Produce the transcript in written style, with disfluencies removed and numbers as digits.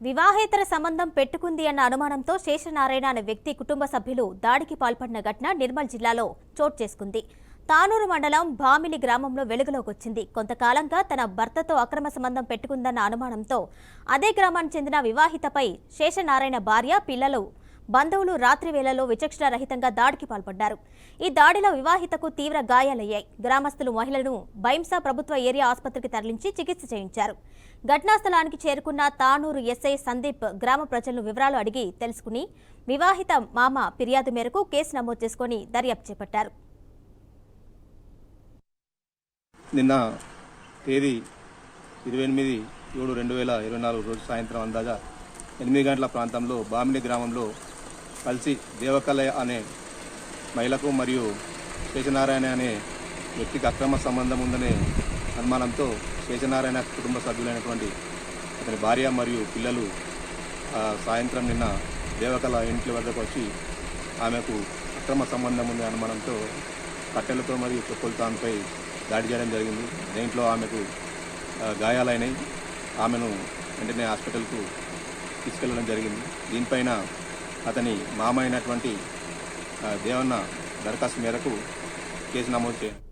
వివాహేతర సంబంధం పెట్టుకుంది అన్న అనుమానంతో శేషనారాయణ అనే వ్యక్తి కుటుంబ సభ్యులు దాడికి పాల్పడిన ఘటన నిర్మల్ జిల్లాలో చోటు చేసుకుంది. తానూరు మండలం భామిలి గ్రామంలో వెలుగులోకి వచ్చింది. కొంతకాలంగా తన భర్తతో అక్రమ సంబంధం పెట్టుకుందన్న అనుమానంతో అదే గ్రామానికి చెందిన వివాహితపై శేషనారాయణ భార్య, పిల్లలు, బంధువులు రాత్రి వేళలో విచక్షణారహితంగా దాడికి పాల్పడ్డారు. ఈ దాడిలో వివాహితకు తీవ్ర గాయాలయ్యాయి. గ్రామస్తులు మహిళను బైంసా ప్రభుత్వ ఏరియా ఆసుపత్రికి తరలించి చికిత్స చేయించారు. ఘటనా స్థలానికి చేరుకున్న తానూరు ఎస్ఐ సందీప్ గ్రామ ప్రజలను వివరాలు అడిగి తెలుసుకుని వివాహిత మామ ఫిర్యాదు మేరకు కేసు నమోదు చేసుకుని దర్యాప్తు చేపట్టారు. నిన్న తేదీ 28/7/2024 రోజు సాయంత్రం అందాజా 8 గంటల ప్రాంతంలో బామిలి గ్రామంలో కలిసి దేవకలయ అనే మహిళకు మరియు శేషనారాయణ అనే వ్యక్తికి అక్రమ సంబంధం ఉందనే అనుమానంతో శేషనారాయణ కుటుంబ సభ్యులైనటువంటి అతని భార్య మరియు పిల్లలు సాయంత్రం నిన్న దేవకల ఇంటి వద్దకు వచ్చి ఆమెకు అక్రమ సంబంధం ఉందనే అనుమానంతో కట్టెలతో మరియు చెప్పులతో ఆమెపై దాడి చేయడం జరిగింది. దీంట్లో ఆమెకు గాయాలైనవి. ఆమెను వెంటనే హాస్పిటల్కు తీసుకెళ్లడం జరిగింది. దీనిపైన అతని మామ అయినటువంటి దేవన్న దరఖాస్తు మేరకు కేసు నమోదు చేయాలి.